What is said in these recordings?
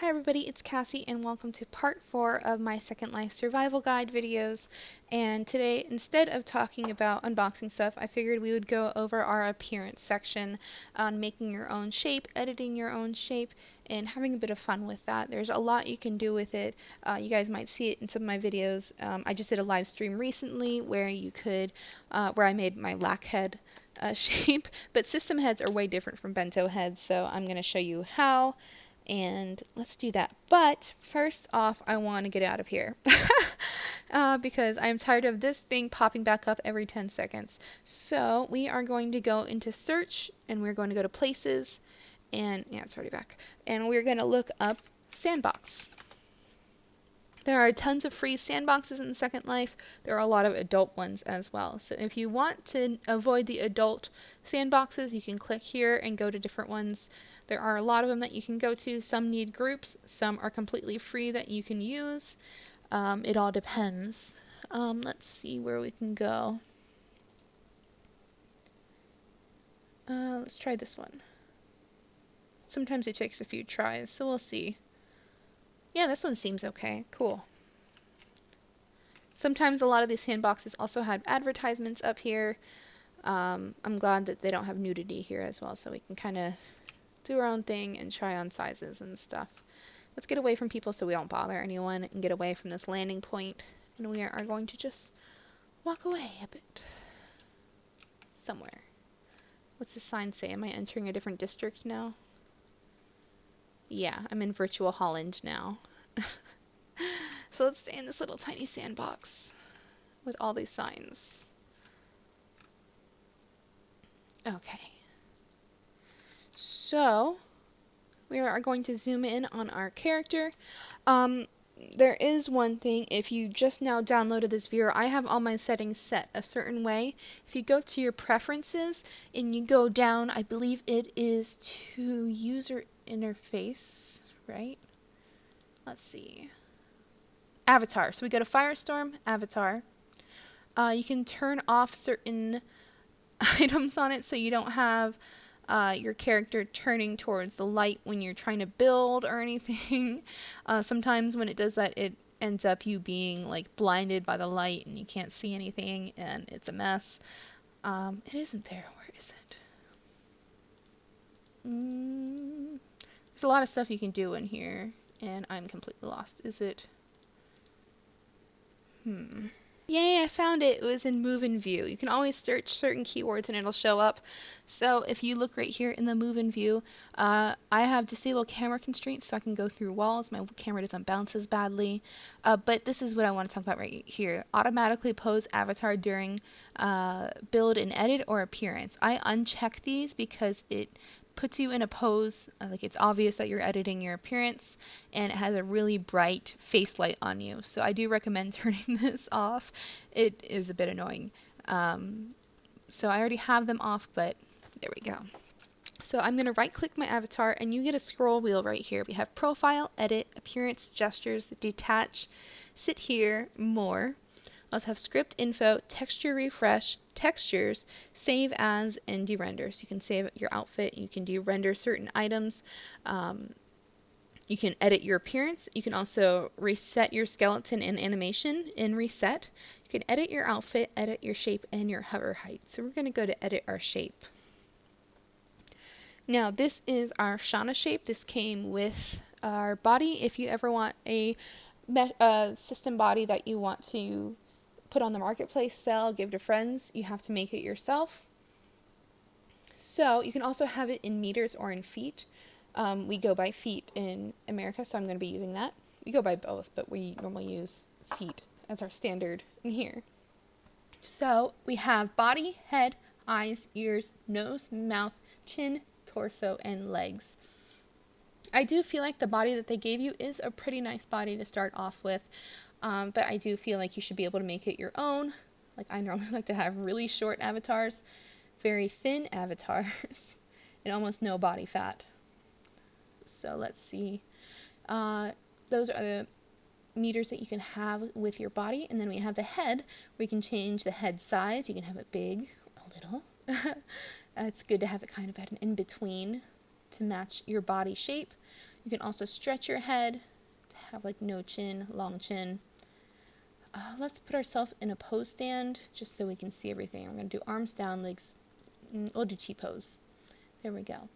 Hi everybody, it's Cassie and welcome to part 4 of my Second Life survival guide videos. And today, instead of talking about unboxing stuff, I figured we would go over our appearance section on making your own shape, editing your own shape, and having a bit of fun with that. There's a lot you can do with it. You guys might see it in some of my videos. I just did a live stream recently where where I made my lack head shape, but system heads are way different from bento heads, so I'm going to show you how. And let's do that. But first off, I want to get out of here because I'm tired of this thing popping back up every 10 seconds. So we are going to go into search and we're going to go to places and yeah, it's already back. And we're going to look up sandbox. There are tons of free sandboxes in Second Life. There are a lot of adult ones as well. So if you want to avoid the adult sandboxes, you can click here and go to different ones. There are a lot of them that you can go to. Some need groups. Some are completely free that you can use. It all depends. Let's see where we can go. Let's try this one. Sometimes it takes a few tries, so we'll see. Yeah, this one seems okay. Cool. Sometimes a lot of these sandboxes also have advertisements up here. I'm glad that they don't have nudity here as well, so we can kind of do our own thing and try on sizes and stuff. Let's get away from people so we don't bother anyone and get away from this landing point. And we are going to just walk away a bit. Somewhere. What's the sign say? Am I entering a different district now? Yeah, I'm in virtual Holland now. So let's stay in this little tiny sandbox with all these signs. Okay. So we are going to zoom in on our character. There is one thing, if you just now downloaded this viewer, I have all my settings set a certain way. If you go to your preferences and you go down, I believe it is to user interface, right? Let's see. Avatar. So we go to Firestorm, Avatar. You can turn off certain items on it so you don't have your character turning towards the light when you're trying to build or anything. Sometimes when it does that, it ends up you being like blinded by the light and you can't see anything and it's a mess. It isn't there. Where is it? There's a lot of stuff you can do in here and I'm completely lost. Is it? Yay, I found it. It was in Move and View. You can always search certain keywords and it'll show up. So if you look right here in the Move and View, I have disabled camera constraints so I can go through walls. My camera doesn't bounce as badly. But this is what I want to talk about right here. Automatically pose avatar during build and edit or appearance. I uncheck these because it puts you in a pose, like it's obvious that you're editing your appearance, and it has a really bright face light on you. So I do recommend turning this off. It is a bit annoying. So I already have them off, but there we go. So I'm going to right click my avatar and you get a scroll wheel right here. We have profile, edit, appearance, gestures, detach, sit here, more. Also have script info, texture refresh, textures, save as, and de-render. So you can save your outfit, you can de-render certain items, you can edit your appearance, you can also reset your skeleton and animation in reset. You can edit your outfit, edit your shape, and your hover height. So we're going to go to edit our shape. Now this is our Shauna shape. This came with our body. If you ever want a system body that you want to put on the marketplace, sell, give to friends, you have to make it yourself. So you can also have it in meters or in feet. We go by feet in America, so I'm going to be using that. We go by both, but we normally use feet as our standard in here. So we have body, head, eyes, ears, nose, mouth, chin, torso, and legs. I do feel like the body that they gave you is a pretty nice body to start off with. But I do feel like you should be able to make it your own. Like I normally like to have really short avatars, very thin avatars, and almost no body fat. So let's see. Those are the meters that you can have with your body. And then we have the head, where you can change the head size. You can have it big, a little. It's good to have it kind of at an in-between to match your body shape. You can also stretch your head to have like no chin, long chin. Let's put ourselves in a pose stand just so we can see everything. We're going to do arms down, legs, we'll do T-pose. There we go.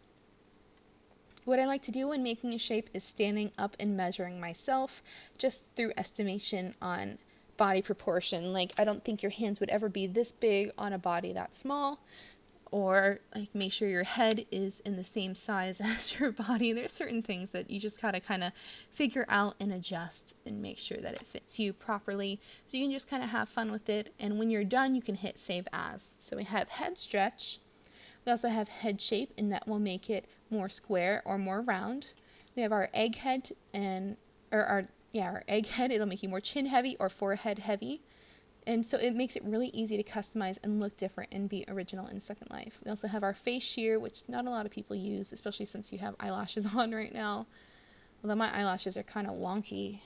What I like to do when making a shape is standing up and measuring myself just through estimation on body proportion. Like, I don't think your hands would ever be this big on a body that small. Or like make sure your head is in the same size as your body. There's certain things that you just gotta kind of figure out and adjust and make sure that it fits you properly. So you can just kind of have fun with it. And when you're done, you can hit save as. So we have head stretch. We also have head shape, and that will make it more square or more round. We have our egg head our egg head. It'll make you more chin heavy or forehead heavy. And so it makes it really easy to customize and look different and be original in Second Life. We also have our face shear, which not a lot of people use, especially since you have eyelashes on right now. Although my eyelashes are kind of wonky.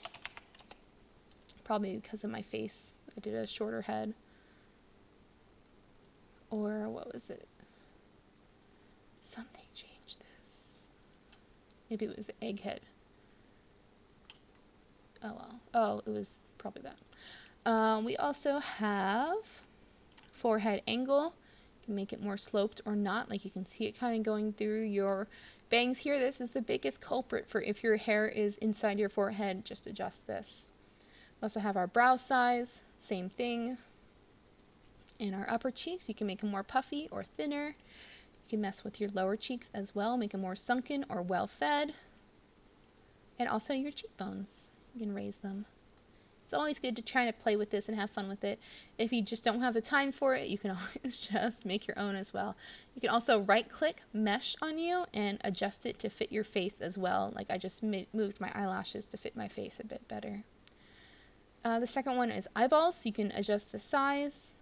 Probably because of my face. I did a shorter head. Or what was it? Something changed this. Maybe it was the egg head. Oh well. Oh, it was probably that. We also have forehead angle. You can make it more sloped or not. Like you can see it kind of going through your bangs here. This is the biggest culprit for if your hair is inside your forehead. Just adjust this. We also have our brow size. Same thing. And our upper cheeks, you can make them more puffy or thinner. You can mess with your lower cheeks as well. Make them more sunken or well fed. And also your cheekbones. You can raise them. It's always good to try to play with this and have fun with it. If you just don't have the time for it, you can always just make your own as well. You can also right click mesh on you and adjust it to fit your face as well. Like I just moved my eyelashes to fit my face a bit better. The second one is eyeballs. You can adjust the size,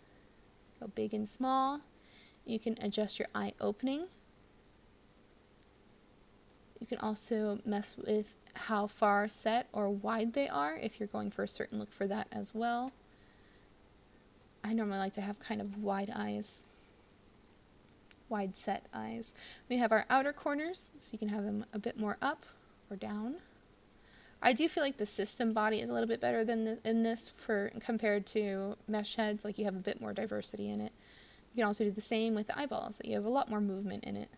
go big and small. You can adjust your eye opening. You can also mess with how far set or wide they are if you're going for a certain look for that as well. I normally like to have kind of wide eyes, wide set eyes. We have our outer corners, so you can have them a bit more up or down. I do feel like the system body is a little bit better than in this compared to mesh heads. Like you have a bit more diversity in it. You can also do the same with the eyeballs. You have a lot more movement in it.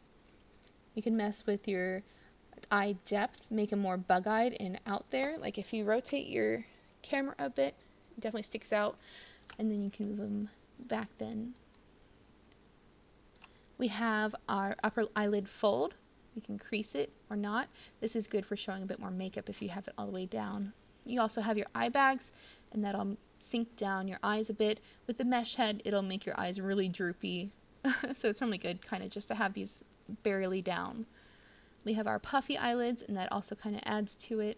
You can mess with your eye depth, make them more bug-eyed and out there. Like if you rotate your camera a bit, it definitely sticks out, and then you can move them back then. We have our upper eyelid fold. You can crease it or not. This is good for showing a bit more makeup if you have it all the way down. You also have your eye bags, and that'll sink down your eyes a bit. With the mesh head, it'll make your eyes really droopy. So it's normally good kind of just to have these barely down. We have our puffy eyelids, and that also kind of adds to it.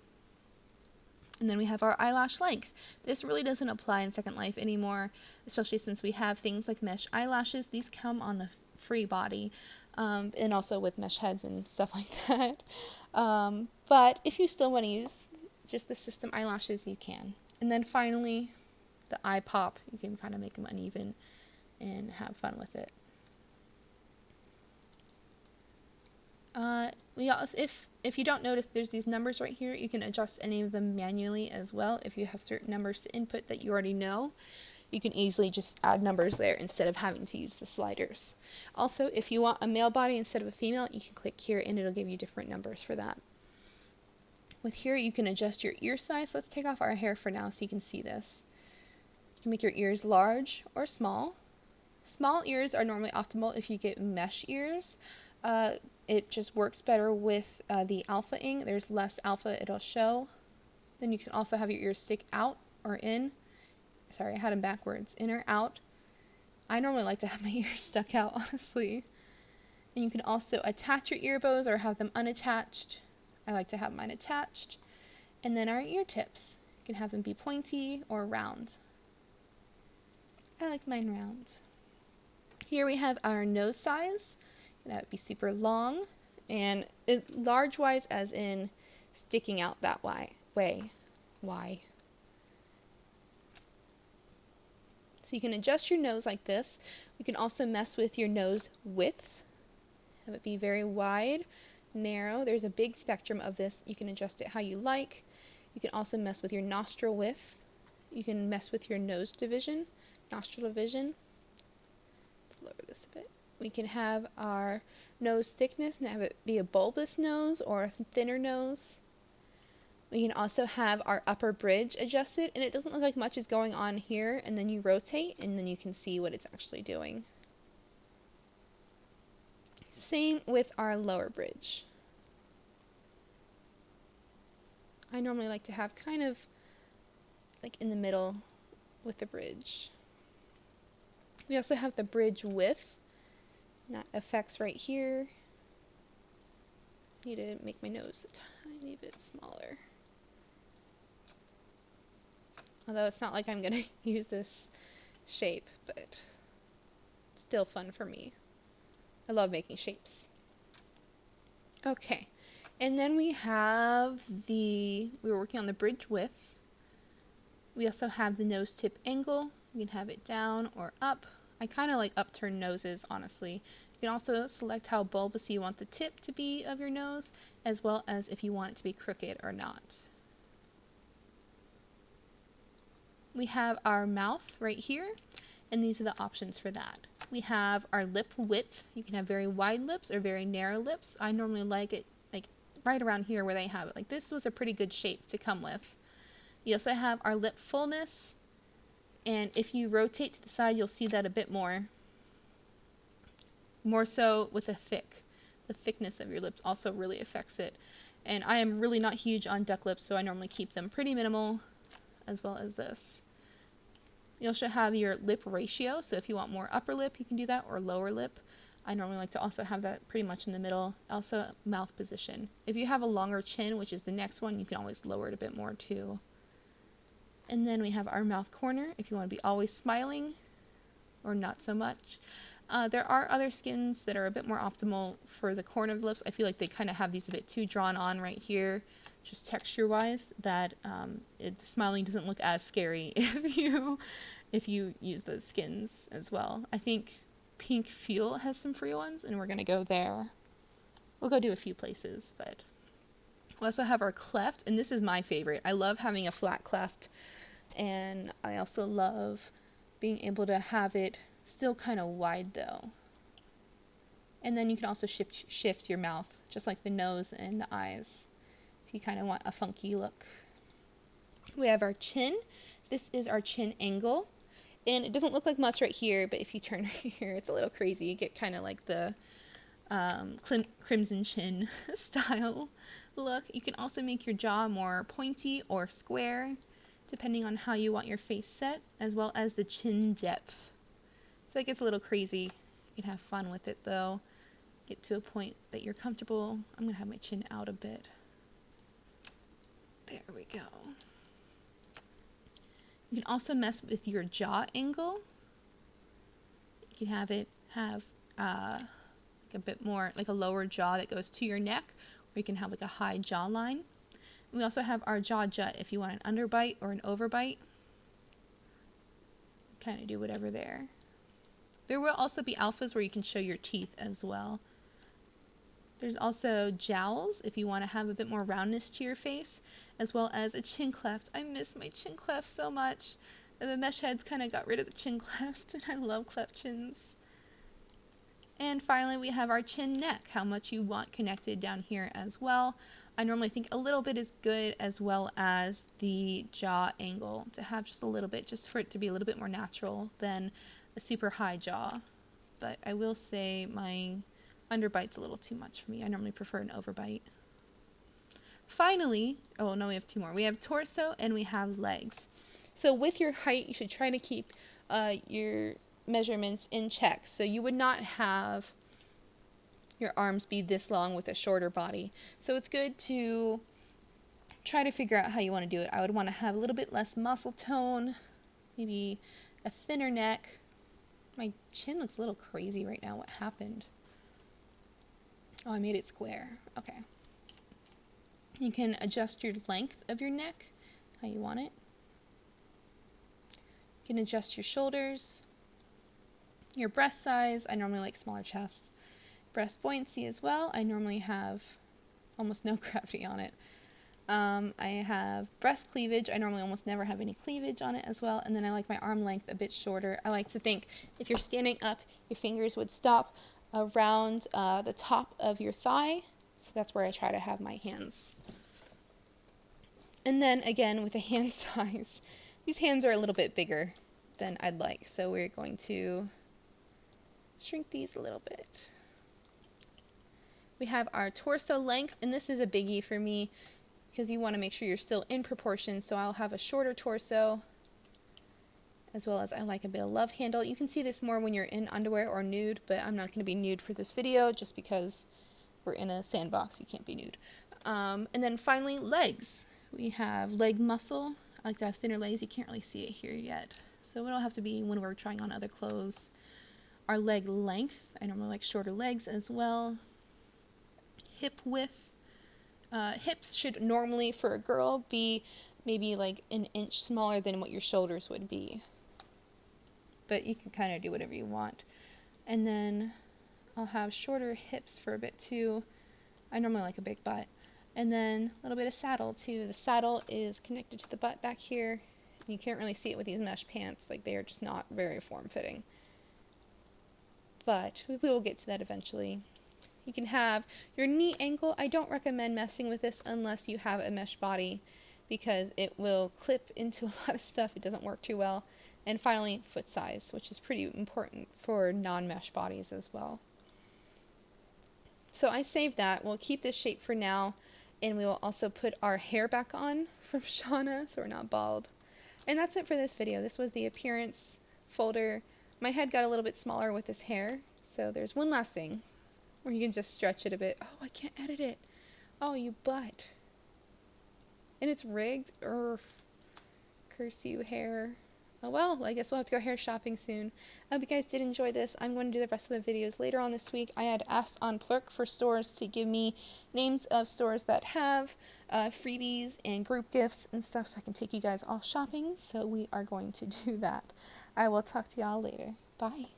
And then we have our eyelash length. This really doesn't apply in Second Life anymore, especially since we have things like mesh eyelashes. These come on the free body, and also with mesh heads and stuff like that. But if you still want to use just the system eyelashes, you can. And then finally, the eye pop. You can kind of make them uneven and have fun with it. If you don't notice, there's these numbers right here. You can adjust any of them manually as well. If you have certain numbers to input that you already know, you can easily just add numbers there instead of having to use the sliders. Also, if you want a male body instead of a female, you can click here and it'll give you different numbers for that. With here, you can adjust your ear size. Let's take off our hair for now so you can see this. You can make your ears large or small. Small ears are normally optimal if you get mesh ears. It just works better with the alpha ing. There's less alpha it'll show. Then you can also have your ears stick out or in. Sorry, I had them backwards. In or out. I normally like to have my ears stuck out, honestly. And you can also attach your ear bows or have them unattached. I like to have mine attached. And then our ear tips. You can have them be pointy or round. I like mine round. Here we have our nose size. That would be super long, and large wise as in sticking out that way. Why? So you can adjust your nose like this. You can also mess with your nose width. Have it be very wide narrow. There's a big spectrum of this. You can adjust it how you like. You can also mess with your nostril width. You can mess with your nose division, nostril division. Let's lower this a bit. We can have our nose thickness and have it be a bulbous nose or a thinner nose. We can also have our upper bridge adjusted, and it doesn't look like much is going on here, and then you rotate and then you can see what it's actually doing. Same with our lower bridge. I normally like to have kind of like in the middle with the bridge. We also have the bridge width. That affects right here. Need to make my nose a tiny bit smaller. Although it's not like I'm gonna use this shape, but it's still fun for me. I love making shapes. Okay, and then we were working on the bridge width. We also have the nose tip angle. You can have it down or up. I kind of like upturned noses, honestly. You can also select how bulbous you want the tip to be of your nose, as well as if you want it to be crooked or not. We have our mouth right here, and these are the options for that. We have our lip width. You can have very wide lips or very narrow lips. I normally like it like right around here where they have it. Like this was a pretty good shape to come with. You also have our lip fullness, and if you rotate to the side, you'll see that a bit more. More so with the thickness of your lips also really affects it. And I am really not huge on duck lips, so I normally keep them pretty minimal, as well as this. You also have your lip ratio, so if you want more upper lip, you can do that, or lower lip. I normally like to also have that pretty much in the middle. Also, mouth position. If you have a longer chin, which is the next one, you can always lower it a bit more too. And then we have our mouth corner, if you want to be always smiling, or not so much. There are other skins that are a bit more optimal for the corner of the lips. I feel like they kind of have these a bit too drawn on right here, just texture-wise, that the smiling doesn't look as scary if you use those skins as well. I think Pink Fuel has some free ones, and we're going to go there. We'll go do a few places, but we also have our cleft, and this is my favorite. I love having a flat cleft, and I also love being able to have it still kind of wide though. And then you can also shift your mouth, just like the nose and the eyes, if you kind of want a funky look. We have our chin. This is our chin angle, and it doesn't look like much right here, but if you turn right here, it's a little crazy. You get kind of like the crimson chin style look. You can also make your jaw more pointy or square, depending on how you want your face set, as well as the chin depth. So it gets a little crazy. You can have fun with it though. Get to a point that you're comfortable. I'm going to have my chin out a bit. There we go. You can also mess with your jaw angle. You can have it have like a bit more, like a lower jaw that goes to your neck, or you can have like a high jawline. We also have our jaw jut if you want an underbite or an overbite. Kind of do whatever there. There will also be alphas where you can show your teeth as well. There's also jowls if you want to have a bit more roundness to your face, as well as a chin cleft. I miss my chin cleft so much. The mesh heads kind of got rid of the chin cleft, and I love cleft chins. And finally, we have our chin neck, how much you want connected down here as well. I normally think a little bit is good, as well as the jaw angle, to have just a little bit, just for it to be a little bit more natural than a super high jaw. But I will say my underbite's a little too much for me. I normally prefer an overbite. Finally, oh no, we have two more. We have torso and we have legs. So with your height, you should try to keep your measurements in check. So you would not have your arms be this long with a shorter body. So it's good to try to figure out how you want to do it. I would want to have a little bit less muscle tone, maybe a thinner neck. My chin looks a little crazy right now. What happened? Oh, I made it square. Okay. You can adjust your length of your neck, how you want it. You can adjust your shoulders, your breast size. I normally like smaller chest. Breast buoyancy as well. I normally have almost no gravity on it. I have breast cleavage. I normally almost never have any cleavage on it as well. And then I like my arm length a bit shorter. I like to think if you're standing up, your fingers would stop around the top of your thigh. So that's where I try to have my hands. And then again with the hand size, these hands are a little bit bigger than I'd like. So we're going to shrink these a little bit. We have our torso length, and this is a biggie for me because you want to make sure you're still in proportion. So I'll have a shorter torso, as well as I like a bit of love handle. You can see this more when you're in underwear or nude, but I'm not going to be nude for this video just because we're in a sandbox. You can't be nude. And then finally, legs. We have leg muscle. I like to have thinner legs. You can't really see it here yet. So it'll have to be when we're trying on other clothes. Our leg length. I normally like shorter legs as well. Hip width. Hips should normally, for a girl, be maybe like an inch smaller than what your shoulders would be. But you can kind of do whatever you want. And then I'll have shorter hips for a bit too. I normally like a big butt. And then a little bit of saddle too. The saddle is connected to the butt back here. You can't really see it with these mesh pants. Like, they are just not very form-fitting. But we will get to that eventually. You can have your knee angle. I don't recommend messing with this unless you have a mesh body because it will clip into a lot of stuff. It doesn't work too well. And finally, foot size, which is pretty important for non-mesh bodies as well. So I saved that. We'll keep this shape for now, and we will also put our hair back on from Shauna so we're not bald. And that's it for this video. This was the appearance folder. My head got a little bit smaller with this hair, so there's one last thing where you can just stretch it a bit. Oh, I can't edit it. Oh, you butt. And it's rigged. Curse you, hair. Oh well, I guess we'll have to go hair shopping soon. I hope you guys did enjoy this. I'm going to do the rest of the videos later on this week. I had asked on Plurk for stores to give me names of stores that have freebies and group gifts and stuff so I can take you guys all shopping. So we are going to do that. I will talk to y'all later. Bye.